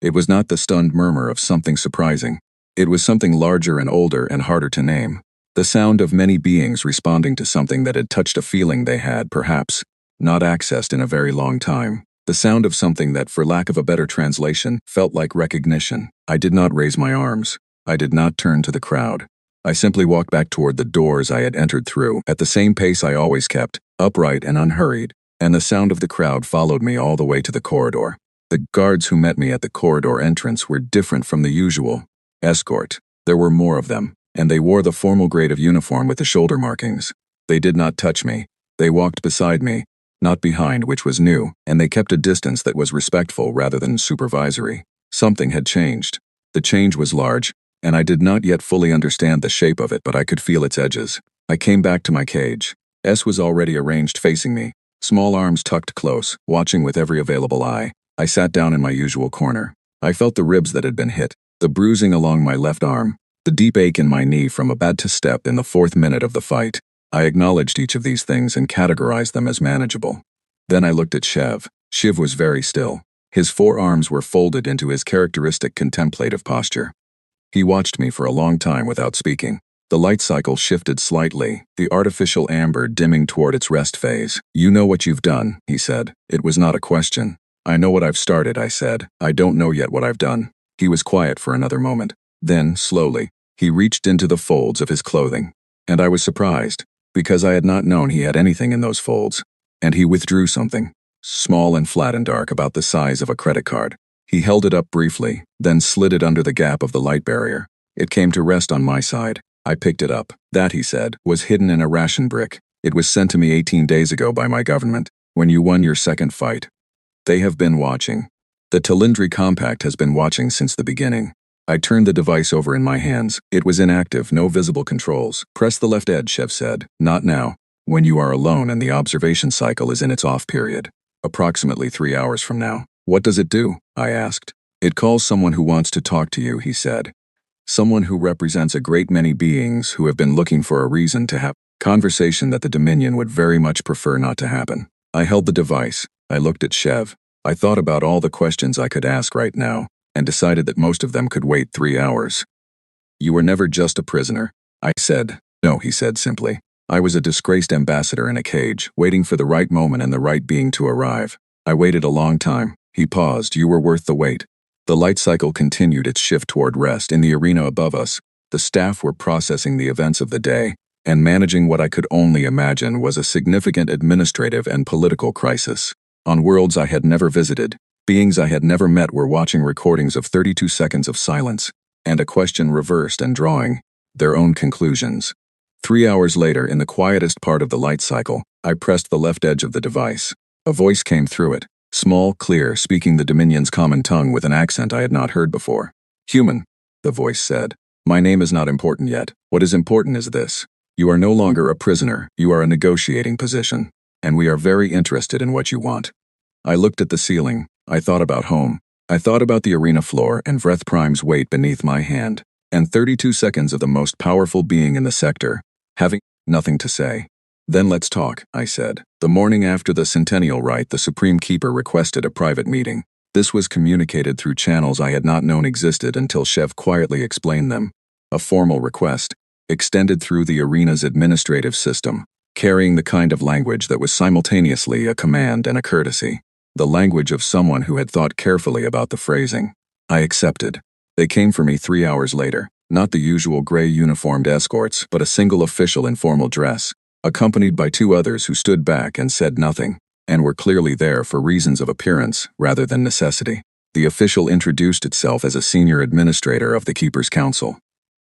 It was not the stunned murmur of something surprising. It was something larger and older and harder to name. The sound of many beings responding to something that had touched a feeling they had, perhaps, not accessed in a very long time. The sound of something that, for lack of a better translation, felt like recognition. I did not raise my arms. I did not turn to the crowd. I simply walked back toward the doors I had entered through, at the same pace I always kept, upright and unhurried, and the sound of the crowd followed me all the way to the corridor. The guards who met me at the corridor entrance were different from the usual escort. There were more of them, and they wore the formal grade of uniform with the shoulder markings. They did not touch me. They walked beside me, not behind, which was new, and they kept a distance that was respectful rather than supervisory. Something had changed. The change was large, and I did not yet fully understand the shape of it, but I could feel its edges. I came back to my cage. S was already arranged facing me, small arms tucked close, watching with every available eye. I sat down in my usual corner. I felt the ribs that had been hit, the bruising along my left arm, the deep ache in my knee from a bad step in the 4th minute of the fight. I acknowledged each of these things and categorized them as manageable. Then I looked at Shev. Shiv was very still. His forearms were folded into his characteristic contemplative posture. He watched me for a long time without speaking. The light cycle shifted slightly, the artificial amber dimming toward its rest phase. "You know what you've done," he said. It was not a question. "I know what I've started," I said. "I don't know yet what I've done." He was quiet for another moment. Then, slowly, he reached into the folds of his clothing. And I was surprised, because I had not known he had anything in those folds. And he withdrew something, small and flat and dark, about the size of a credit card. He held it up briefly, then slid it under the gap of the light barrier. It came to rest on my side. I picked it up. "That," he said, "was hidden in a ration brick. It was sent to me 18 days ago by my government, when you won your second fight. They have been watching. The Talindri Compact has been watching since the beginning." I turned the device over in my hands. It was inactive, no visible controls. "Press the left edge," Shev said. "Not now. When you are alone and the observation cycle is in its off period. Approximately 3 hours from now." "What does it do?" I asked. "It calls someone who wants to talk to you," he said. "Someone who represents a great many beings who have been looking for a reason to have a conversation that the Dominion would very much prefer not to happen." I held the device. I looked at Shev. I thought about all the questions I could ask right now, and decided that most of them could wait 3 hours. "You were never just a prisoner," I said. "No," he said simply. "I was a disgraced ambassador in a cage, waiting for the right moment and the right being to arrive. I waited a long time." He paused. "You were worth the wait." The light cycle continued its shift toward rest. In the arena above us, the staff were processing the events of the day, and managing what I could only imagine was a significant administrative and political crisis. On worlds I had never visited, beings I had never met were watching recordings of 32 seconds of silence, and a question reversed and drawing their own conclusions. 3 hours later, in the quietest part of the light cycle, I pressed the left edge of the device. A voice came through it, small, clear, speaking the Dominion's common tongue with an accent I had not heard before. "Human," the voice said. "My name is not important yet. What is important is this. You are no longer a prisoner, you are a negotiating position, and we are very interested in what you want." I looked at the ceiling. I thought about home. I thought about the arena floor and Vreth Prime's weight beneath my hand, and 32 seconds of the most powerful being in the sector, having nothing to say. "Then let's talk," I said. The morning after the Centennial Rite, the Supreme Keeper requested a private meeting. This was communicated through channels I had not known existed until Shev quietly explained them. A formal request, extended through the arena's administrative system, carrying the kind of language that was simultaneously a command and a courtesy. The language of someone who had thought carefully about the phrasing. I accepted. They came for me 3 hours later, not the usual gray uniformed escorts, but a single official in formal dress, accompanied by 2 others who stood back and said nothing, and were clearly there for reasons of appearance rather than necessity. The official introduced itself as a senior administrator of the Keeper's Council.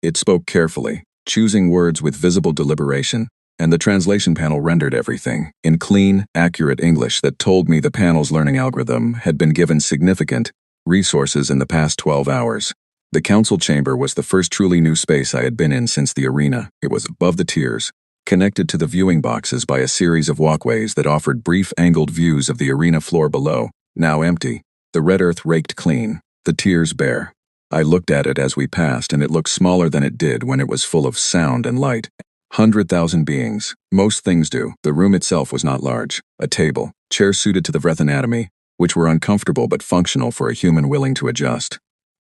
It spoke carefully, choosing words with visible deliberation, and the translation panel rendered everything in clean, accurate English that told me the panel's learning algorithm had been given significant resources in the past 12 hours. The council chamber was the first truly new space I had been in since the arena. It was above the tiers, connected to the viewing boxes by a series of walkways that offered brief angled views of the arena floor below, now empty, the red earth raked clean, the tiers bare. I looked at it as we passed, and it looked smaller than it did when it was full of sound and light. 100,000 beings. Most things do. The room itself was not large. A table, chairs suited to the Vreth anatomy, which were uncomfortable but functional for a human willing to adjust.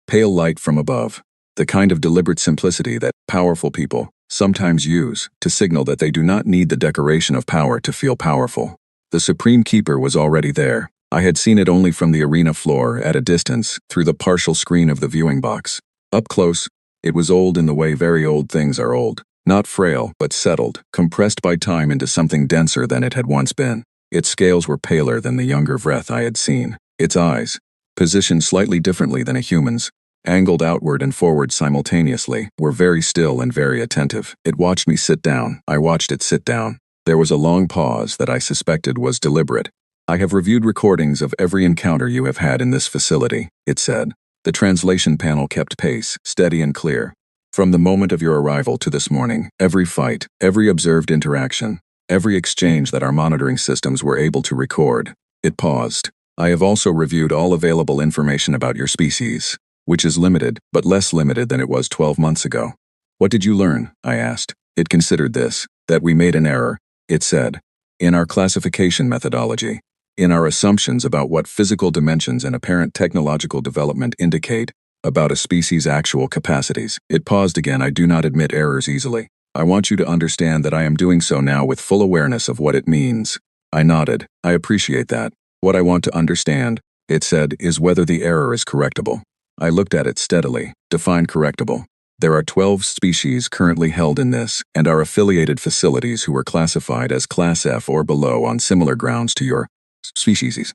Pale light from above. The kind of deliberate simplicity that powerful people sometimes use to signal that they do not need the decoration of power to feel powerful. The Supreme Keeper was already there. I had seen it only from the arena floor at a distance through the partial screen of the viewing box. Up close, it was old in the way very old things are old. Not frail, but settled, compressed by time into something denser than it had once been. Its scales were paler than the younger Vreth I had seen. Its eyes, positioned slightly differently than a human's, angled outward and forward simultaneously, were very still and very attentive. It watched me sit down. I watched it sit down. There was a long pause that I suspected was deliberate. "I have reviewed recordings of every encounter you have had in this facility," it said. The translation panel kept pace, steady and clear. "From the moment of your arrival to this morning, every fight, every observed interaction, every exchange that our monitoring systems were able to record." It paused. "I have also reviewed all available information about your species, which is limited, but less limited than it was 12 months ago." "What did you learn?" I asked. It considered this, that we made an error, it said, in our classification methodology, in our assumptions about what physical dimensions and apparent technological development indicate about a species' actual capacities. It paused again. "I do not admit errors easily. I want you to understand that I am doing so now with full awareness of what it means." I nodded. "I appreciate that. What I want to understand," it said, "is whether the error is correctable." I looked at it steadily. "Define correctable." "There are 12 species currently held in this, and our affiliated facilities who were classified as Class F or below on similar grounds to your species.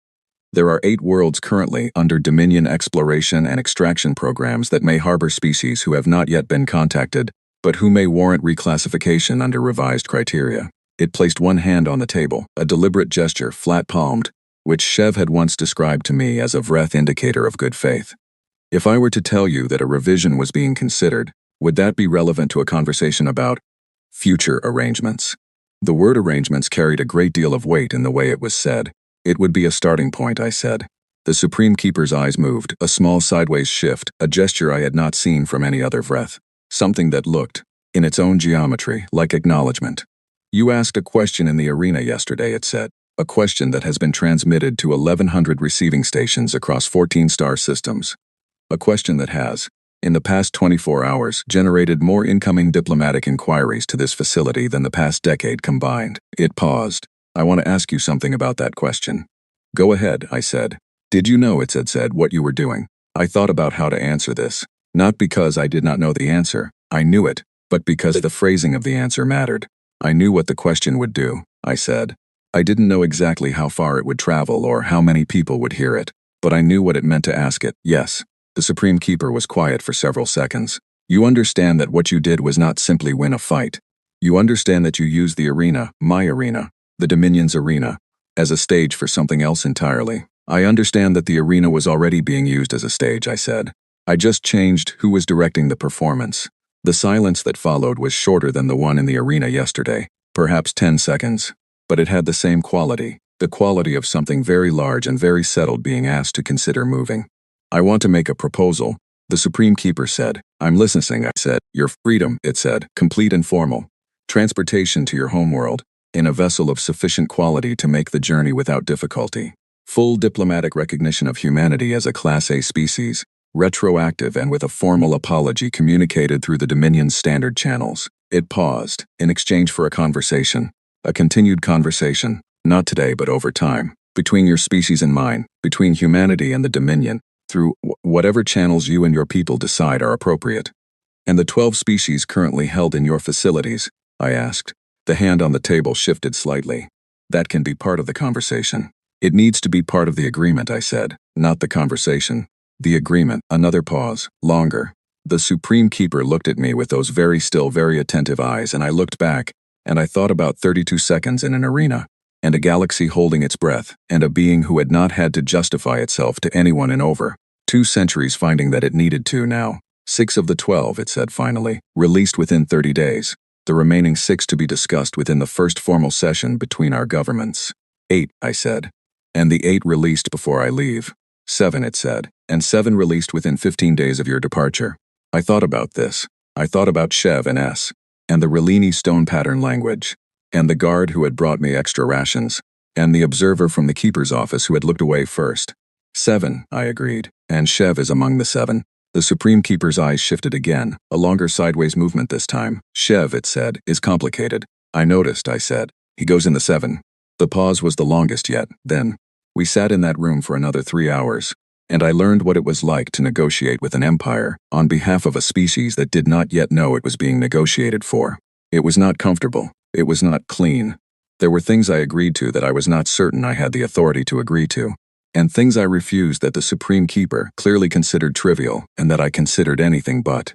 There are 8 worlds currently under Dominion exploration and extraction programs that may harbor species who have not yet been contacted, but who may warrant reclassification under revised criteria." It placed one hand on the table, a deliberate gesture, flat-palmed, which Shev had once described to me as a Vreth indicator of good faith. "If I were to tell you that a revision was being considered, would that be relevant to a conversation about future arrangements?" The word arrangements carried a great deal of weight in the way it was said. "It would be a starting point," I said. The Supreme Keeper's eyes moved, a small sideways shift, a gesture I had not seen from any other Vreth. Something that looked, in its own geometry, like acknowledgement. "You asked a question in the arena yesterday," it said. "A question that has been transmitted to 1,100 receiving stations across 14 star systems. A question that has, in the past 24 hours, generated more incoming diplomatic inquiries to this facility than the past decade combined." It paused. "I want to ask you something about that question." "Go ahead," I said. "Did you know," it said, "what you were doing?" I thought about how to answer this. Not because I did not know the answer. I knew it, but because the phrasing of the answer mattered. I knew what the question would do, I said. I didn't know exactly how far it would travel or how many people would hear it, but I knew what it meant to ask it. "Yes." The Supreme Keeper was quiet for several seconds. "You understand that what you did was not simply win a fight. You understand that you used the arena, my arena, the Dominion's arena, as a stage for something else entirely." "I understand that the arena was already being used as a stage," I said. "I just changed who was directing the performance." The silence that followed was shorter than the one in the arena yesterday, perhaps 10 seconds. But it had the same quality, the quality of something very large and very settled being asked to consider moving. "I want to make a proposal," the Supreme Keeper said. "I'm listening," I said. "Your freedom," it said, "complete and formal. Transportation to your homeworld, in a vessel of sufficient quality to make the journey without difficulty. Full diplomatic recognition of humanity as a Class A species, retroactive and with a formal apology communicated through the Dominion's standard channels." It paused, in exchange for a conversation. A continued conversation, not today but over time, between your species and mine, between humanity and the Dominion, through whatever channels you and your people decide are appropriate. "And the 12 species currently held in your facilities?" I asked. The hand on the table shifted slightly. "That can be part of the conversation." "It needs to be part of the agreement," I said, "not the conversation." "The agreement." Another pause, longer. The Supreme Keeper looked at me with those very still, very attentive eyes, and I looked back, And I thought about 32 seconds in an arena, and a galaxy holding its breath, and a being who had not had to justify itself to anyone in over 2 centuries, finding that it needed to now. 6 of the 12, it said finally, released within 30 days. The remaining 6 to be discussed within the first formal session between our governments. 8, I said. And the 8 released before I leave. 7, it said, and 7 released within 15 days of your departure. I thought about this. I thought about Chev and S, and the Relini stone pattern language, and the guard who had brought me extra rations, and the observer from the keeper's office who had looked away first. 7, I agreed, and Chev is among the 7. The Supreme Keeper's eyes shifted again, a longer sideways movement this time. Chev, it said, is complicated. I noticed, I said. He goes in the 7. The pause was the longest yet. Then, we sat in that room for another 3 hours, and I learned what it was like to negotiate with an empire on behalf of a species that did not yet know it was being negotiated for. It was not comfortable. It was not clean. There were things I agreed to that I was not certain I had the authority to agree to, and things I refused that the Supreme Keeper clearly considered trivial and that I considered anything but.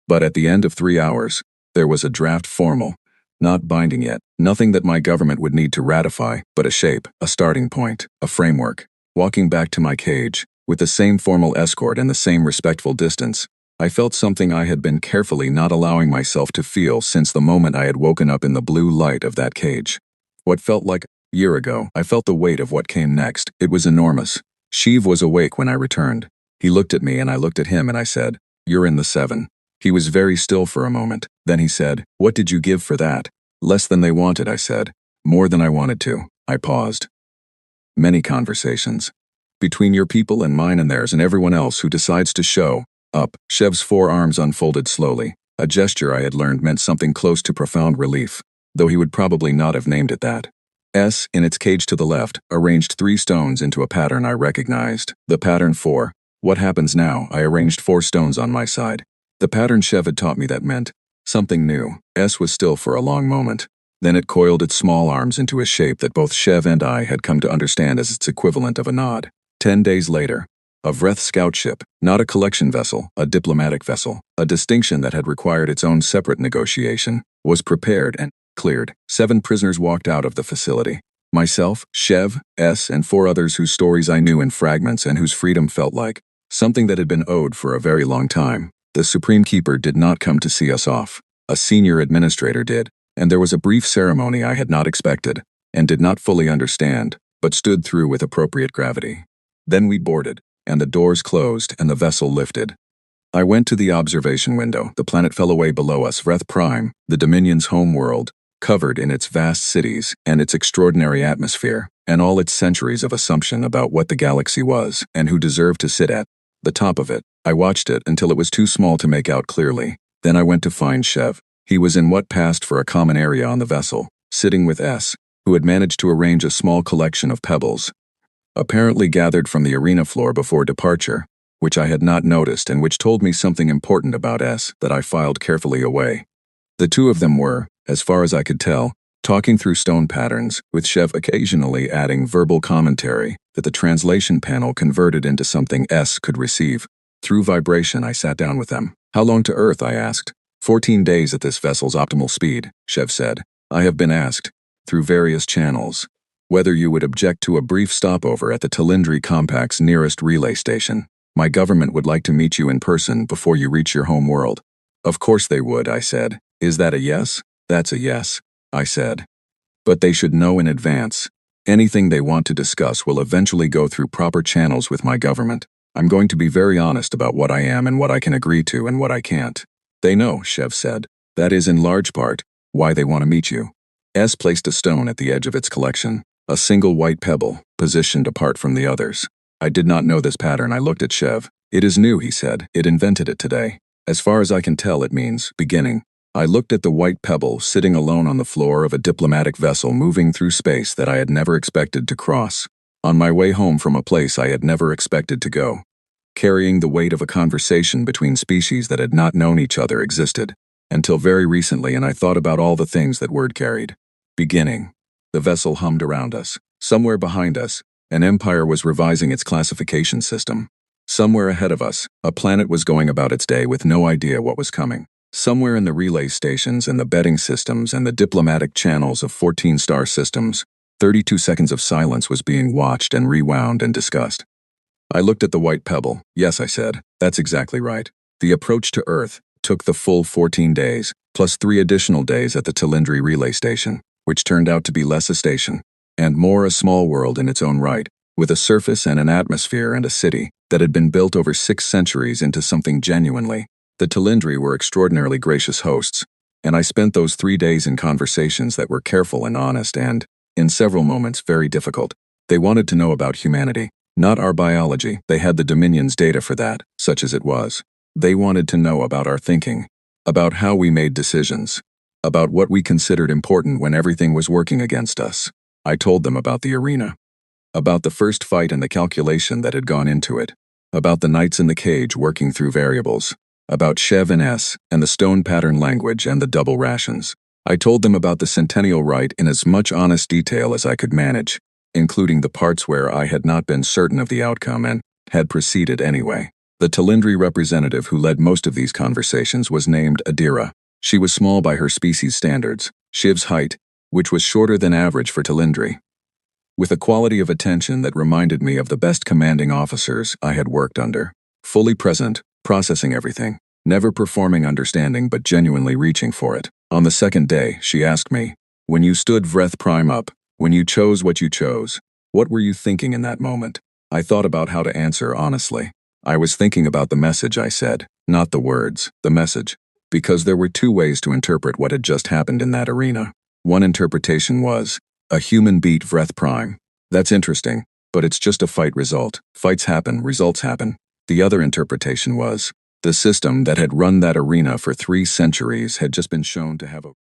But at the end of 3 hours, there was a draft formal, not binding yet, nothing that my government would need to ratify, but a shape, a starting point, a framework. Walking back to my cage, with the same formal escort and the same respectful distance, I felt something I had been carefully not allowing myself to feel since the moment I had woken up in the blue light of that cage. What felt like a year ago, I felt the weight of what came next. It was enormous. Sheev was awake when I returned. He looked at me and I looked at him and I said, "You're in the 7. He was very still for a moment. Then he said, "What did you give for that?" "Less than they wanted," I said. "More than I wanted to." I paused. Many conversations. Between your people and mine and theirs and everyone else who decides to show up. Chev's forearms unfolded slowly. A gesture I had learned meant something close to profound relief, though he would probably not have named it that. S, in its cage to the left, arranged 3 stones into a pattern I recognized. The pattern 4. What happens now? I arranged 4 stones on my side. The pattern Chev had taught me that meant something new. S was still for a long moment. Then it coiled its small arms into a shape that both Chev and I had come to understand as its equivalent of a nod. 10 days later, a Vreth scout ship, not a collection vessel, a diplomatic vessel, a distinction that had required its own separate negotiation, was prepared and cleared. 7 prisoners walked out of the facility. Myself, Chev, S, and 4 others whose stories I knew in fragments and whose freedom felt like something that had been owed for a very long time. The Supreme Keeper did not come to see us off. A senior administrator did, and there was a brief ceremony I had not expected, and did not fully understand, but stood through with appropriate gravity. Then we boarded, and the doors closed and the vessel lifted. I went to the observation window. The planet fell away below us, Vreth Prime, the Dominion's home world, covered in its vast cities and its extraordinary atmosphere, and all its centuries of assumption about what the galaxy was and who deserved to sit at the top of it. I watched it until it was too small to make out clearly. Then I went to find Chev. He was in what passed for a common area on the vessel, sitting with S, who had managed to arrange a small collection of pebbles, apparently gathered from the arena floor before departure, which I had not noticed and which told me something important about S that I filed carefully away. The 2 of them were, as far as I could tell, talking through stone patterns, with Chev occasionally adding verbal commentary that the translation panel converted into something S could receive. Through vibration, I sat down with them. "How long to Earth?" I asked. 14 days at this vessel's optimal speed, Chev said. "I have been asked, through various channels, whether you would object to a brief stopover at the Talindri Compact's nearest relay station. My government would like to meet you in person before you reach your home world." "Of course they would," I said. "Is that a yes?" "That's a yes," I said. "But they should know in advance. Anything they want to discuss will eventually go through proper channels with my government. I'm going to be very honest about what I am and what I can agree to and what I can't." "They know," Chev said. "That is in large part why they want to meet you." S placed a stone at the edge of its collection, a single white pebble, positioned apart from the others. "I did not know this pattern." I looked at Chev. "It is new," he said. "It invented it today. As far as I can tell, it means beginning." I looked at the white pebble sitting alone on the floor of a diplomatic vessel moving through space that I had never expected to cross, on my way home from a place I had never expected to go, carrying the weight of a conversation between species that had not known each other existed, until very recently, and I thought about all the things that word carried. Beginning. The vessel hummed around us. Somewhere behind us, an empire was revising its classification system. Somewhere ahead of us, a planet was going about its day with no idea what was coming. Somewhere in the relay stations and the betting systems and the diplomatic channels of 14-star systems, 32 seconds of silence was being watched and rewound and discussed. I looked at the white pebble. Yes, I said, that's exactly right. The approach to Earth took the full 14 days, plus 3 additional days at the Tilindri relay station, which turned out to be less a station, and more a small world in its own right, with a surface and an atmosphere and a city that had been built over 6 centuries into something genuinely. The Tilindri were extraordinarily gracious hosts, and I spent those 3 days in conversations that were careful and honest and, in several moments, very difficult. They wanted to know about humanity, not our biology. They had the Dominion's data for that, such as it was. They wanted to know about our thinking, about how we made decisions, about what we considered important when everything was working against us. I told them about the arena, about the first fight and the calculation that had gone into it, about the knights in the cage working through variables, about Chev and S and the stone pattern language and the double rations. I told them about the Centennial Rite in as much honest detail as I could manage, including the parts where I had not been certain of the outcome and had proceeded anyway. The Tilindri representative who led most of these conversations was named Adira. She was small by her species standards, Shiv's height, which was shorter than average for Tilindri, with a quality of attention that reminded me of the best commanding officers I had worked under. Fully present, processing everything, never performing understanding but genuinely reaching for it. On the second day, she asked me, when you stood Vreth Prime up, when you chose what you chose, what were you thinking in that moment? I thought about how to answer honestly. I was thinking about the message, I said, not the words, the message. Because there were 2 ways to interpret what had just happened in that arena. One interpretation was, a human beat Vreth Prime. That's interesting, but it's just a fight result. Fights happen, results happen. The other interpretation was, the system that had run that arena for 3 centuries had just been shown to have a